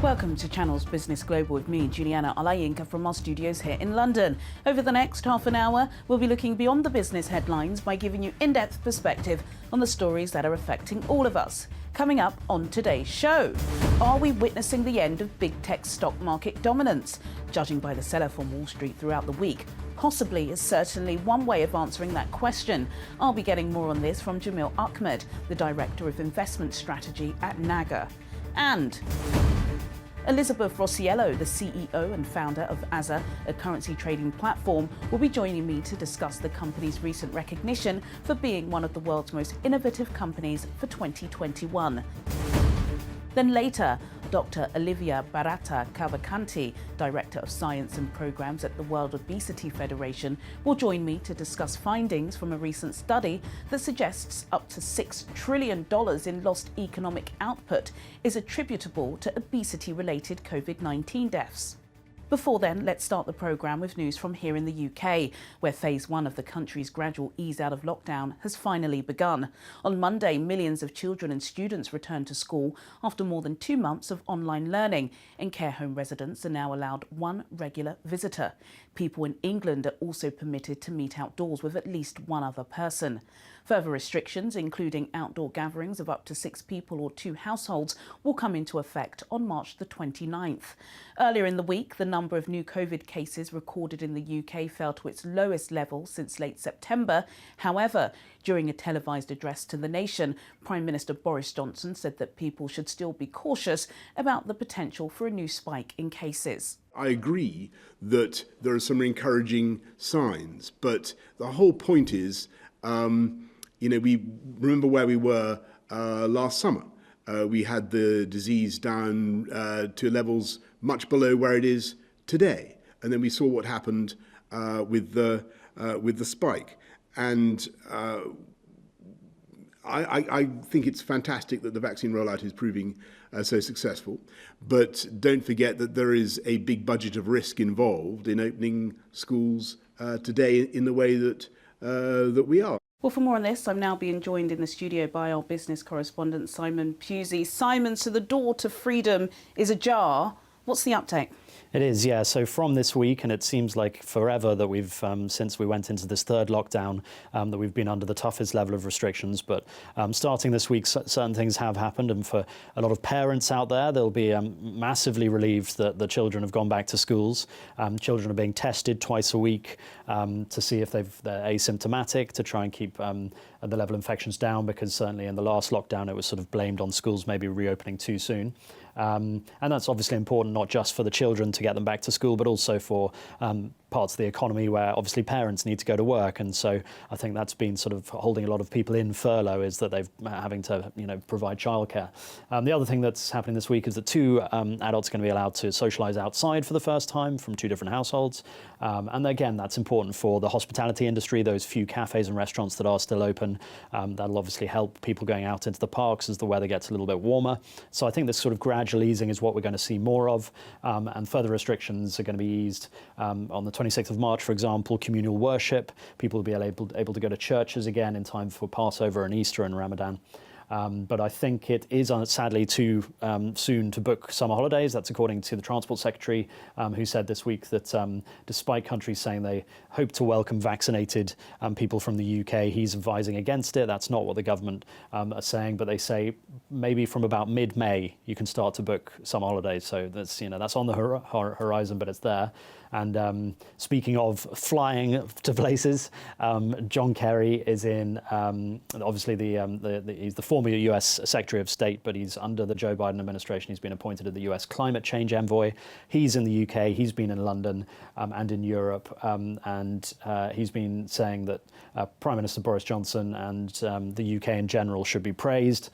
Welcome to Channel's Business Global with me, Juliana Olayinka, from our studios here in London. Over the next half an hour, we'll be looking beyond the business headlines by giving you in-depth perspective on the stories that are affecting all of us. Coming up on today's show, are we witnessing the end of big tech stock market dominance? Judging by the sell-off on Wall Street throughout the week, possibly is certainly one way of answering that question. I'll be getting more on this from Jamil Ahmed, the Director of Investment Strategy at Naga. And Elizabeth Rossiello, the CEO and founder of Azza, a currency trading platform, will be joining me to discuss the company's recent recognition for being one of the world's most innovative companies for 2021. Then later, Dr. Olivia Bharata Cavalcanti, Director of Science and Programs at the World Obesity Federation, will join me to discuss findings from a recent study that suggests up to $6 trillion in lost economic output is attributable to obesity-related COVID-19 deaths. Before then, let's start the programme with news from here in the UK, where phase one of the country's gradual ease out of lockdown has finally begun. On Monday, millions of children and students returned to school after more than 2 months of online learning, and care home residents are now allowed one regular visitor. People in England are also permitted to meet outdoors with at least one other person. Further restrictions, including outdoor gatherings of up to 6 people or 2 households, will come into effect on March the 29th. Earlier in the week, the number of new COVID cases recorded in the UK fell to its lowest level since late September. However, during a televised address to the nation, Prime Minister Boris Johnson said that people should still be cautious about the potential for a new spike in cases. I agree that there are some encouraging signs, but the whole point is, we remember where we were last summer. We had the disease down to levels much below where it is today, and then we saw what happened with the spike. And I think it's fantastic that the vaccine rollout is proving so successful, but don't forget that there is a big budget of risk involved in opening schools today in the way that we are. Well, for more on this, I'm now being joined in the studio by our business correspondent, Simon Pusey. Simon, so the door to freedom is ajar. What's the update? It is, yeah. So from this week, and it seems like forever that we've, since we went into this third lockdown, that we've been under the toughest level of restrictions. But starting this week, certain things have happened. And for a lot of parents out there, they'll be massively relieved that the children have gone back to schools. Children are being tested twice a week to see if they're asymptomatic, to try and keep the level of infections down, because certainly in the last lockdown, it was sort of blamed on schools maybe reopening too soon. And that's obviously important, not just for the children to get them back to school, but also for parts of the economy where obviously parents need to go to work. And so I think that's been sort of holding a lot of people in furlough, is that they've having to provide childcare. The other thing that's happening this week is that 2 adults are going to be allowed to socialise outside for the first time from 2 different households. And again, that's important for the hospitality industry, those few cafes and restaurants that are still open. That'll obviously help people going out into the parks as the weather gets a little bit warmer. So I think this sort of gradual easing is what we're going to see more of, and further restrictions are going to be eased. On the 26th of March, for example, communal worship. People will be able to go to churches again in time for Passover and Easter and Ramadan. But I think it is sadly too soon to book summer holidays. That's according to the Transport Secretary, who said this week that despite countries saying they hope to welcome vaccinated people from the UK, he's advising against it. That's not what the government are saying, but they say maybe from about mid-May you can start to book summer holidays. So that's on the horizon, but it's there. And speaking of flying to places, John Kerry is in, obviously he's the former US Secretary of State, but he's under the Joe Biden administration. He's been appointed as the US Climate Change Envoy. He's in the UK, he's been in London and in Europe, and he's been saying that Prime Minister Boris Johnson and the UK in general should be praised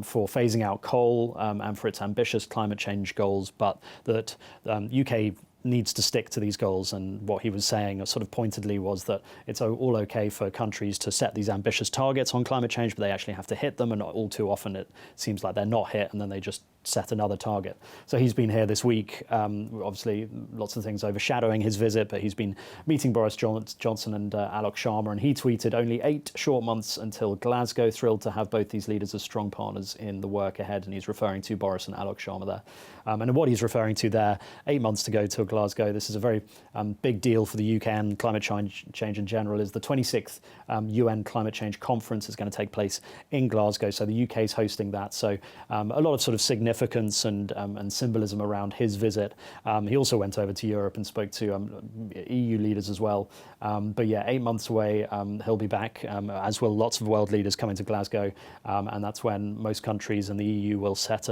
for phasing out coal and for its ambitious climate change goals, but that UK needs to stick to these goals. And what he was saying sort of pointedly was that it's all okay for countries to set these ambitious targets on climate change, but they actually have to hit them, and all too often it seems like they're not hit, and then they just set another target. So he's been here this week, obviously lots of things overshadowing his visit, but he's been meeting Boris Johnson and Alok Sharma, and he tweeted, "Only 8 short months until Glasgow. Thrilled to have both these leaders as strong partners in the work ahead." And he's referring to Boris and Alok Sharma there. And what he's referring to there, 8 months to go till Glasgow. This is a very big deal for the UK and climate change in general. Is the 26th UN Climate Change Conference is going to take place in Glasgow. So the UK is hosting that. So a lot of sort of significance and symbolism around his visit. He also went over to Europe and spoke to EU leaders as well. But yeah, 8 months away, he'll be back, as will lots of world leaders coming to Glasgow. And that's when most countries in the EU will set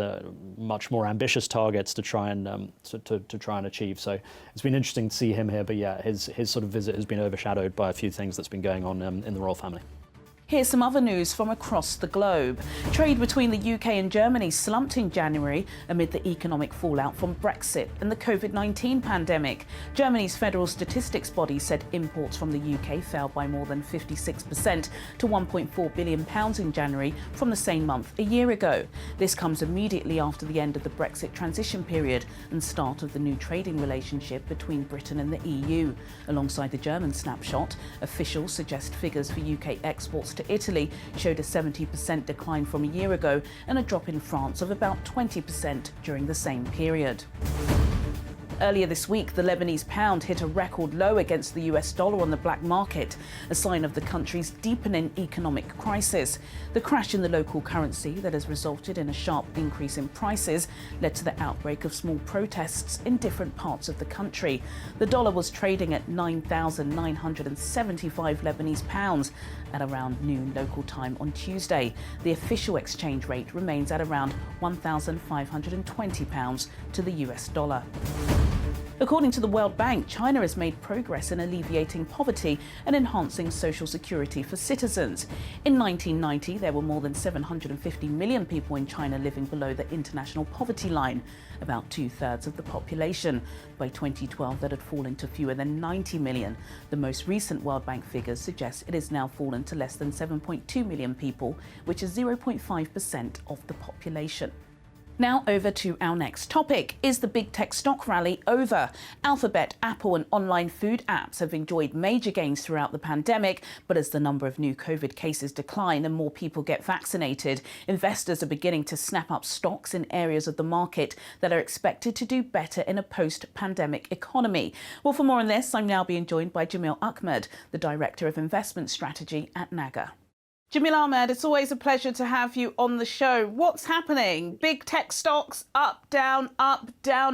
much more ambitious targets to try and try and achieve. So it's been interesting to see him here. But yeah, his sort of visit has been overshadowed by a few things that's been going on in the royal family. Here's some other news from across the globe. Trade between the UK and Germany slumped in January amid the economic fallout from Brexit and the COVID-19 pandemic. Germany's federal statistics body said imports from the UK fell by more than 56% to £1.4 billion in January from the same month a year ago. This comes immediately after the end of the Brexit transition period and start of the new trading relationship between Britain and the EU. Alongside the German snapshot, officials suggest figures for UK exports to Italy showed a 70% decline from a year ago and a drop in France of about 20% during the same period. Earlier this week, the Lebanese pound hit a record low against the US dollar on the black market, a sign of the country's deepening economic crisis. The crash in the local currency that has resulted in a sharp increase in prices led to the outbreak of small protests in different parts of the country. The dollar was trading at 9,975 Lebanese pounds at around noon local time on Tuesday. The official exchange rate remains at around £1,520 to the US dollar. According to the World Bank, China has made progress in alleviating poverty and enhancing social security for citizens. In 1990, there were more than 750 million people in China living below the international poverty line, about 2/3 of the population. By 2012, that had fallen to fewer than 90 million. The most recent World Bank figures suggest it has now fallen to less than 7.2 million people, which is 0.5% of the population. Now over to our next topic. Is the big tech stock rally over? Alphabet, Apple and online food apps have enjoyed major gains throughout the pandemic, but as the number of new COVID cases decline and more people get vaccinated, investors are beginning to snap up stocks in areas of the market that are expected to do better in a post-pandemic economy. Well, for more on this, I'm now being joined by Jamil Ahmed, the Director of Investment Strategy at Naga. Jamil Ahmed, it's always a pleasure to have you on the show. What's happening? Big tech stocks up, down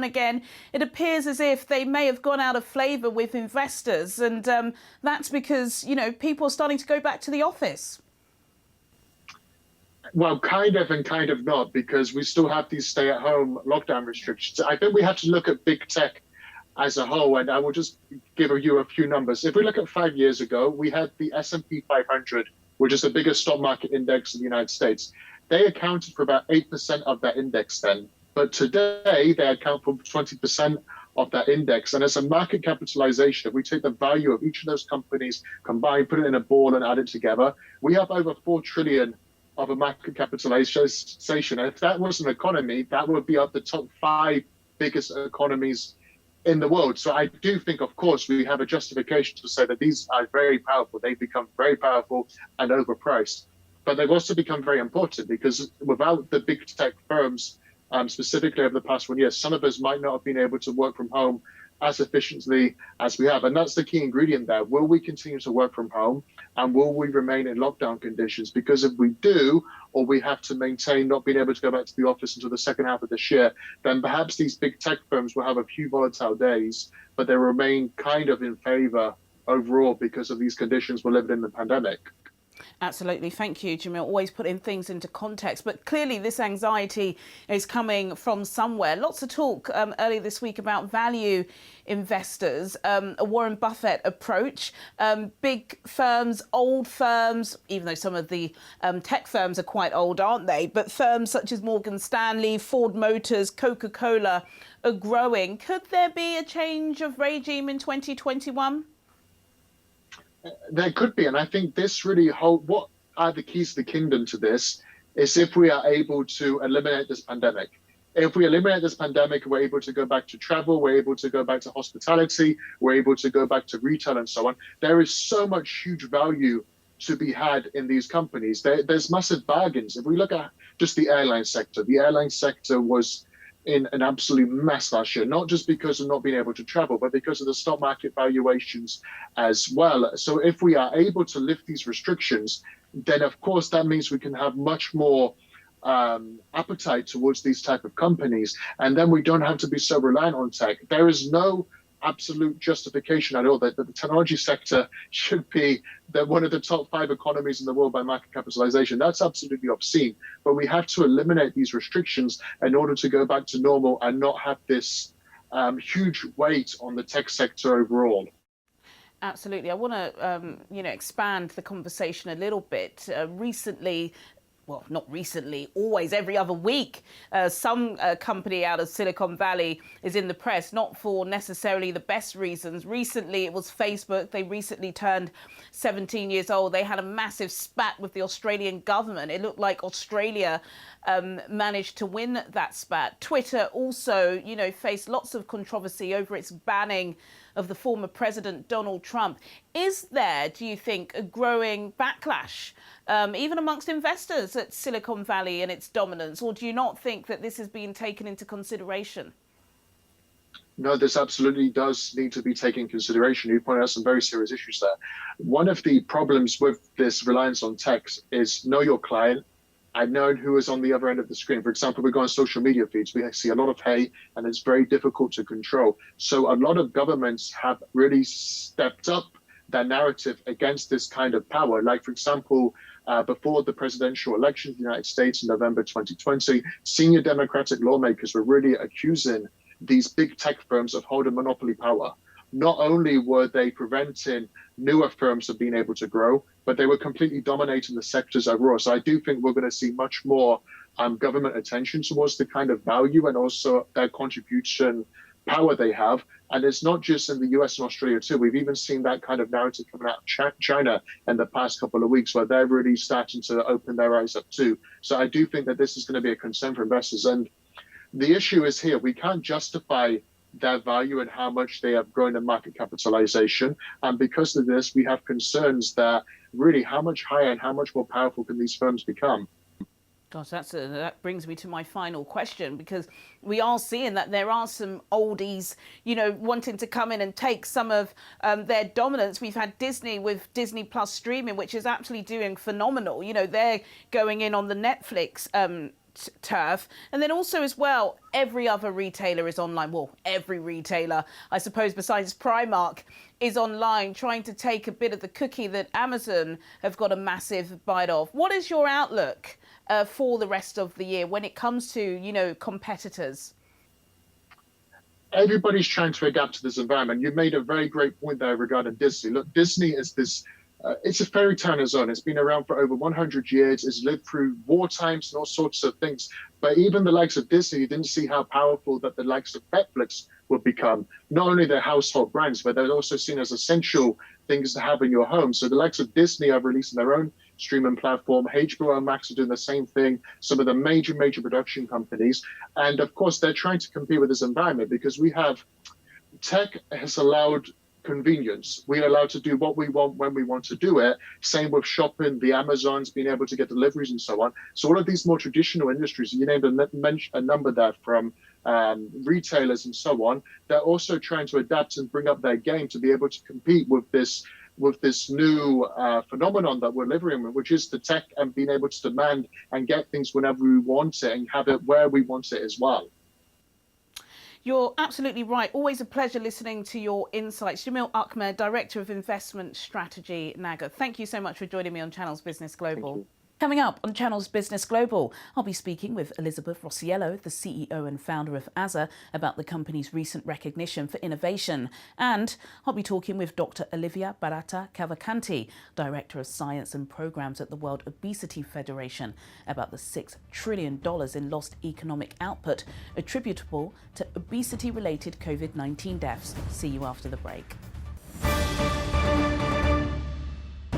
again. It appears as if they may have gone out of favour with investors, and that's because, people are starting to go back to the office. Well, kind of and kind of not, because we still have these stay-at-home lockdown restrictions. I think we have to look at big tech as a whole, and I will just give you a few numbers. If we look at 5 years ago, we had the S&P 500, which is the biggest stock market index in the United States. They accounted for about 8% of that index then. But today, they account for 20% of that index. And as a market capitalization, if we take the value of each of those companies combined, put it in a ball and add it together, we have over 4 trillion of a market capitalization. And if that was an economy, that would be of the top 5 biggest economies in the world. So I do think, of course, we have a justification to say that these are very powerful. They've become very powerful and overpriced. But they've also become very important because without the big tech firms, specifically over the past 1 year, some of us might not have been able to work from home as efficiently as we have. And that's the key ingredient there. Will we continue to work from home and will we remain in lockdown conditions? Because if we do, or we have to maintain not being able to go back to the office until the second half of this year, then perhaps these big tech firms will have a few volatile days, but they remain kind of in favor overall because of these conditions we're living in the pandemic. Absolutely. Thank you, Jamil. Always putting things into context. But clearly this anxiety is coming from somewhere. Lots of talk earlier this week about value investors, a Warren Buffett approach, big firms, old firms, even though some of the tech firms are quite old, aren't they? But firms such as Morgan Stanley, Ford Motors, Coca-Cola are growing. Could there be a change of regime in 2021? There could be, and I think this really what are the keys to the kingdom to this is if we are able to eliminate this pandemic. If we eliminate this pandemic, we're able to go back to travel, we're able to go back to hospitality, we're able to go back to retail and so on. There is so much huge value to be had in these companies. There's massive bargains. If we look at just the airline sector was in an absolute mess last year, not just because of not being able to travel, but because of the stock market valuations as well. So if we are able to lift these restrictions, then of course that means we can have much more appetite towards these type of companies, and then we don't have to be so reliant on tech. There is no absolute justification at all that the technology sector should be one of the top 5 economies in the world by market capitalization. That's absolutely obscene. But we have to eliminate these restrictions in order to go back to normal and not have this huge weight on the tech sector overall. Absolutely. I want to, expand the conversation a little bit. Recently, well, not recently, always every other week, some company out of Silicon Valley is in the press, not for necessarily the best reasons. Recently, it was Facebook. They recently turned 17 years old. They had a massive spat with the Australian government. It looked like Australia managed to win that spat. Twitter also, faced lots of controversy over its banning of the former president, Donald Trump. Is there, do you think, a growing backlash, even amongst investors at Silicon Valley and its dominance? Or do you not think that this is being taken into consideration? No, this absolutely does need to be taken into consideration. You pointed out some very serious issues there. One of the problems with this reliance on tech is know your client. I've known who is on the other end of the screen. For example, we go on social media feeds, we see a lot of hate, and it's very difficult to control. So a lot of governments have really stepped up their narrative against this kind of power. Like, for example, before the presidential election in the United States in November 2020, senior Democratic lawmakers were really accusing these big tech firms of holding monopoly power. Not only were they preventing newer firms from being able to grow, but they were completely dominating the sectors overall. So I do think we're going to see much more government attention towards the kind of value and also their contribution power they have. And it's not just in the US and Australia too. We've even seen that kind of narrative coming out of China in the past couple of weeks, where they're really starting to open their eyes up too. So I do think that this is going to be a concern for investors. And the issue is here, we can't justify their value and how much they have grown in market capitalization. And because of this, we have concerns that really how much higher and how much more powerful can these firms become? Gosh, that brings me to my final question, because we are seeing that there are some oldies, wanting to come in and take some of their dominance. We've had Disney with Disney Plus streaming, which is actually doing phenomenal. They're going in on the Netflix turf. And then also as well, every other retailer is online. Well, every retailer, I suppose, besides Primark, is online, trying to take a bit of the cookie that Amazon have got a massive bite of. What is your outlook for the rest of the year when it comes to, competitors? Everybody's trying to adapt to this environment. You made a very great point there regarding Disney. Look, Disney is this it's a fairy tale on its own. It's been around for over 100 years. It's lived through war times and all sorts of things. But even the likes of Disney didn't see how powerful that the likes of Netflix would become. Not only their household brands, but they're also seen as essential things to have in your home. So the likes of Disney are releasing their own streaming platform. HBO and Max are doing the same thing. Some of the major production companies. And of course, they're trying to compete with this environment because tech has allowed convenience. We're allowed to do what we want when we want to do it. Same with shopping, the Amazons, being able to get deliveries and so on. So all of these more traditional industries, you named a number there from retailers and so on, they're also trying to adapt and bring up their game to be able to compete with this new phenomenon that we're living in, which is the tech and being able to demand and get things whenever we want it and have it where we want it as well. You're absolutely right. Always a pleasure listening to your insights. Jamil Ahmed, Director of Investment Strategy, NAGA. Thank you so much for joining me on Channels Business Global. Coming up on Channels Business Global, I'll be speaking with Elizabeth Rossiello, the CEO and founder of AZA, about the company's recent recognition for innovation. And I'll be talking with Dr. Olivia Barata Cavalcanti, Director of Science and Programs at the World Obesity Federation, about the $6 trillion in lost economic output attributable to obesity-related COVID-19 deaths. See you after the break.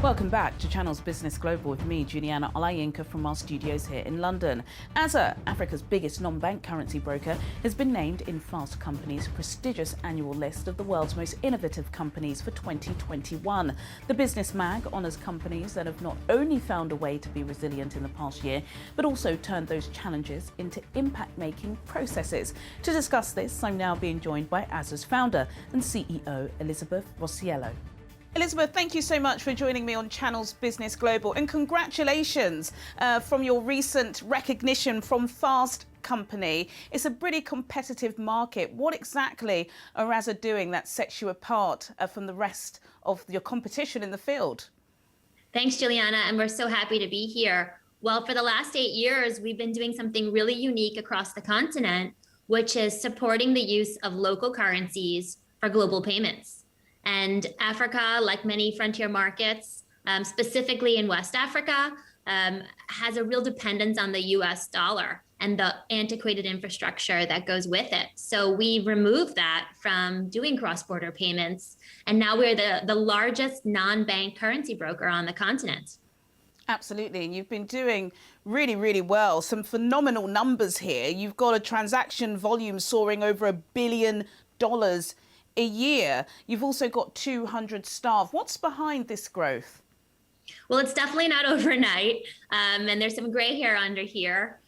Welcome back to Channels Business Global with me, Juliana Olayinka, from our studios here in London. AZA, Africa's biggest non-bank currency broker, has been named in Fast Company's prestigious annual list of the world's most innovative companies for 2021. The business mag honours companies that have not only found a way to be resilient in the past year, but also turned those challenges into impact-making processes. To discuss this, I'm now being joined by AZA's founder and CEO, Elizabeth Rossiello. Elizabeth, thank you so much for joining me on Channels Business Global, and congratulations from your recent recognition from Fast Company. It's a pretty competitive market. What exactly are AZA doing that sets you apart from the rest of your competition in the field? Thanks, Juliana, and we're so happy to be here. Well, for the last 8 years, we've been doing something really unique across the continent, which is supporting the use of local currencies for global payments. And Africa, like many frontier markets, specifically in West Africa, has a real dependence on the US dollar and the antiquated infrastructure that goes with it. So we removed that from doing cross-border payments, and now we're the largest non-bank currency broker on the continent. Absolutely, and you've been doing really, really well. Some phenomenal numbers here. You've got a transaction volume soaring over $1 billion a year. You've also got 200 staff. What's behind this growth? Well, it's definitely not overnight, and there's some gray hair under here.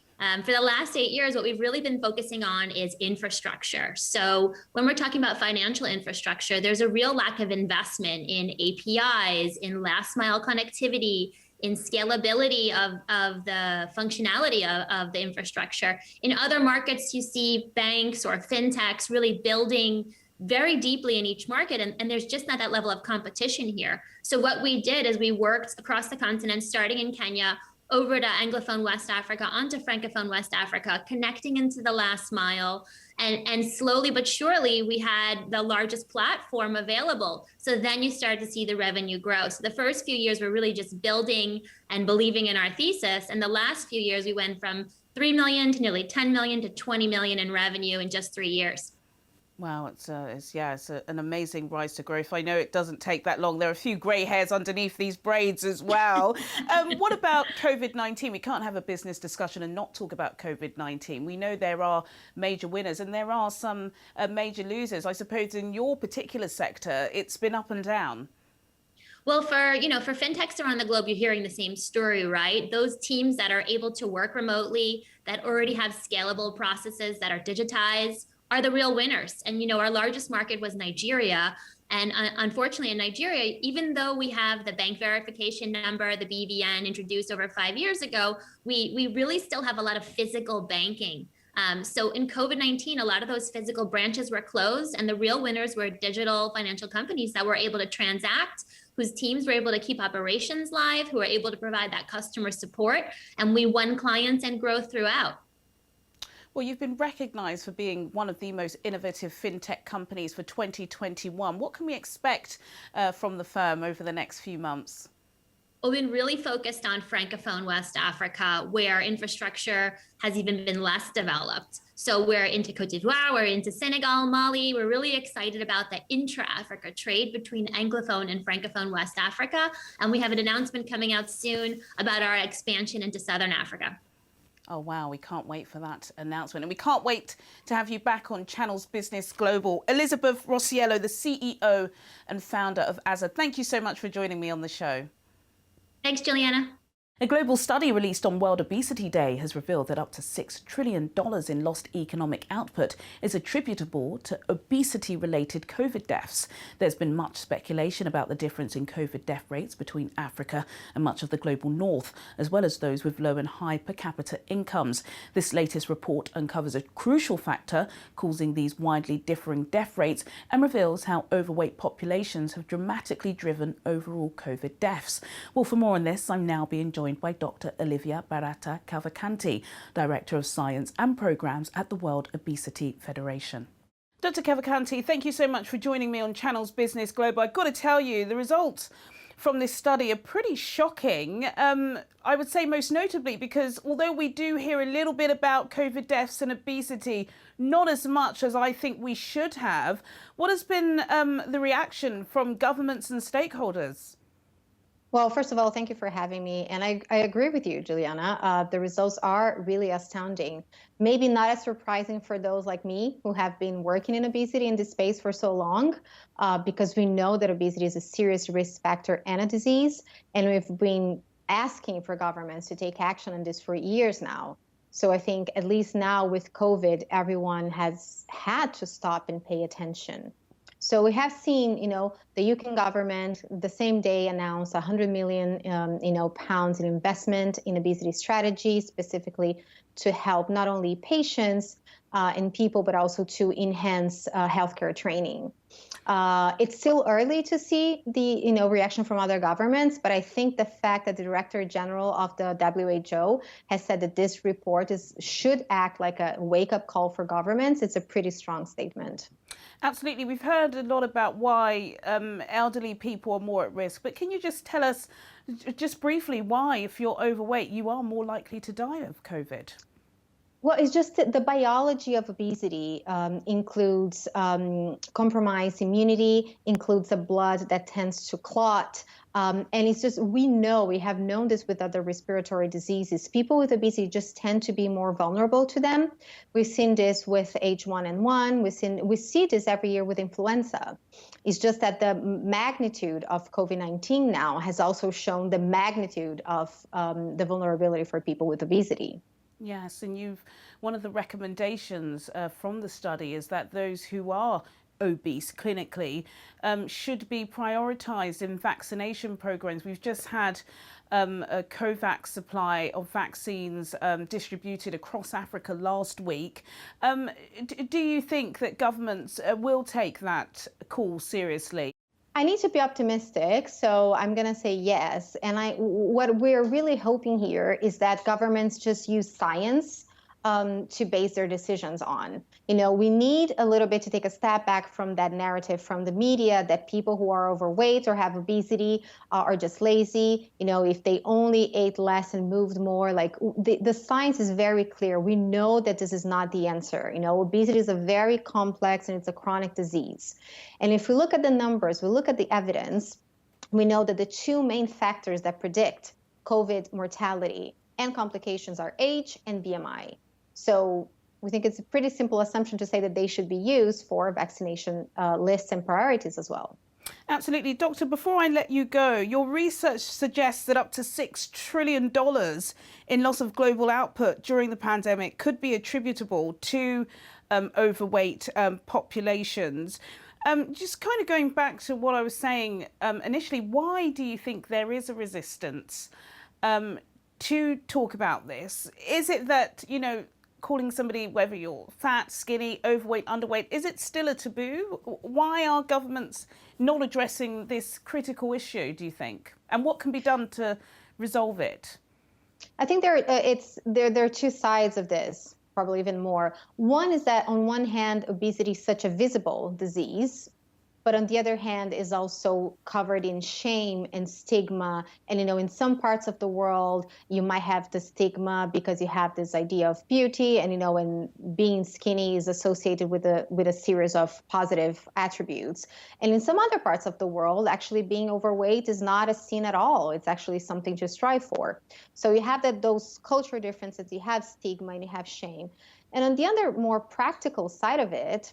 For the last 8 years, what we've really been focusing on is infrastructure. So when we're talking about financial infrastructure, there's a real lack of investment in APIs, in last mile connectivity, in scalability of the functionality of the infrastructure. In other markets, you see banks or fintechs really building very deeply in each market, and there's just not that level of competition here. So what we did is we worked across the continent, starting in Kenya, over to Anglophone West Africa, onto Francophone West Africa, connecting into the last mile, and slowly but surely we had the largest platform available. So then you start to see the revenue grow. So the first few years were really just building and believing in our thesis, and the last few years we went from 3 million to nearly 10 million to 20 million in revenue in just 3 years. Wow, it's an amazing rise to growth. I know it doesn't take that long. There are a few grey hairs underneath these braids as well. What about COVID-19? We can't have a business discussion and not talk about COVID-19. We know there are major winners and there are some major losers. I suppose in your particular sector, it's been up and down. Well, for fintechs around the globe, you're hearing the same story, right? Those teams that are able to work remotely, that already have scalable processes that are digitized, are the real winners. And, our largest market was Nigeria. And unfortunately, in Nigeria, even though we have the bank verification number, the BVN, introduced over 5 years ago, we really still have a lot of physical banking. So in COVID-19, a lot of those physical branches were closed, and the real winners were digital financial companies that were able to transact, whose teams were able to keep operations live, who were able to provide that customer support, and we won clients and growth throughout. Well, you've been recognised for being one of the most innovative fintech companies for 2021. What can we expect from the firm over the next few months? We've been really focused on Francophone West Africa, where infrastructure has even been less developed. So we're into Cote d'Ivoire, we're into Senegal, Mali. We're really excited about the intra-Africa trade between Anglophone and Francophone West Africa. And we have an announcement coming out soon about our expansion into Southern Africa. Oh, wow, we can't wait for that announcement. And we can't wait to have you back on Channels Business Global. Elizabeth Rossiello, the CEO and founder of AZA. Thank you so much for joining me on the show. Thanks, Juliana. A global study released on World Obesity Day has revealed that up to $6 trillion in lost economic output is attributable to obesity-related COVID deaths. There's been much speculation about the difference in COVID death rates between Africa and much of the global north, as well as those with low and high per capita incomes. This latest report uncovers a crucial factor causing these widely differing death rates and reveals how overweight populations have dramatically driven overall COVID deaths. Well, for more on this, I'm now being joined by Dr. Olivia Barata Cavalcanti, Director of Science and Programmes at the World Obesity Federation. Dr. Cavalcanti, thank you so much for joining me on Channels Business Global. I've got to tell you, the results from this study are pretty shocking. I would say most notably because although we do hear a little bit about COVID deaths and obesity, not as much as I think we should have. What has been the reaction from governments and stakeholders? Well, first of all, thank you for having me. And I agree with you, Juliana. The results are really astounding. Maybe not as surprising for those like me who have been working in obesity in this space for so long, because we know that obesity is a serious risk factor and a disease. And we've been asking for governments to take action on this for years now. So I think at least now with COVID, everyone has had to stop and pay attention. So we have seen, the UK government the same day announced 100 million, pounds in investment in obesity strategy, specifically to help not only patients and people, but also to enhance healthcare training. It's still early to see the reaction from other governments, but I think the fact that the Director General of the WHO has said that this report should act like a wake-up call for governments, it's a pretty strong statement. Absolutely. We've heard a lot about why elderly people are more at risk, but can you just tell us just briefly why, if you're overweight, you are more likely to die of COVID? Well, it's just that the biology of obesity includes compromised immunity, includes a blood that tends to clot. And it's just, we have known this with other respiratory diseases. People with obesity just tend to be more vulnerable to them. We've seen this with H1N1. We see this every year with influenza. It's just that the magnitude of COVID-19 now has also shown the magnitude of the vulnerability for people with obesity. Yes, and one of the recommendations from the study is that those who are obese clinically should be prioritised in vaccination programs. We've just had a COVAX supply of vaccines distributed across Africa last week. Do you think that governments will take that call seriously? I need to be optimistic, so I'm going to say yes. And what we're really hoping here is that governments just use science to base their decisions on. We need a little bit to take a step back from that narrative from the media that people who are overweight or have obesity are just lazy. If they only ate less and moved more, like the science is very clear. We know that this is not the answer. Obesity is a very complex and it's a chronic disease. And if we look at the numbers, we look at the evidence, we know that the two main factors that predict COVID mortality and complications are age and BMI. So we think it's a pretty simple assumption to say that they should be used for vaccination lists and priorities as well. Absolutely. Doctor, before I let you go, your research suggests that up to $6 trillion in loss of global output during the pandemic could be attributable to overweight populations. Just kind of going back to what I was saying initially, why do you think there is a resistance to talk about this? Is it that, calling somebody, whether you're fat, skinny, overweight, underweight, is it still a taboo? Why are governments not addressing this critical issue, do you think? And what can be done to resolve it? I think there are two sides of this, probably even more. One is that on one hand, obesity is such a visible disease, but on the other hand is also covered in shame and stigma. And, in some parts of the world, you might have the stigma because you have this idea of beauty and, and being skinny is associated with a series of positive attributes. And in some other parts of the world, actually being overweight is not a sin at all. It's actually something to strive for. So you have those cultural differences, you have stigma and you have shame. And on the other more practical side of it,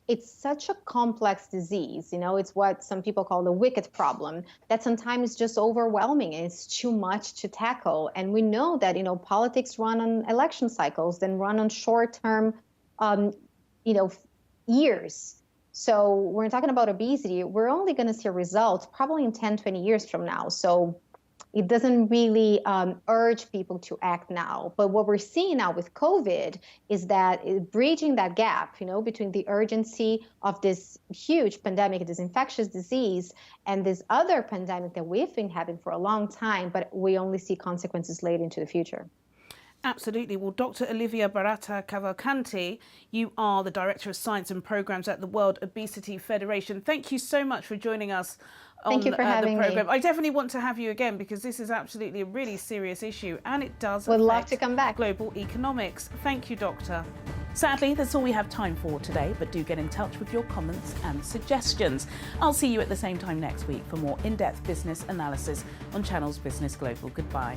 it's such a complex disease. It's what some people call the wicked problem that sometimes is just overwhelming and it's too much to tackle. And we know that, politics run on election cycles, then run on short-term, years. So we're talking about obesity. We're only going to see a result probably in 10, 20 years from now. So it doesn't really urge people to act now. But what we're seeing now with COVID is that bridging that gap, between the urgency of this huge pandemic, this infectious disease, and this other pandemic that we've been having for a long time, but we only see consequences late into the future. Absolutely. Well, Dr. Olivia Barata Cavalcanti, you are the Director of Science and Programs at the World Obesity Federation. Thank you so much for joining us on the program. I definitely want to have you again because this is absolutely a really serious issue and it does affect love to come back. Global economics. Thank you, Doctor. Sadly, that's all we have time for today, but do get in touch with your comments and suggestions. I'll see you at the same time next week for more in-depth business analysis on Channels Business Global. Goodbye.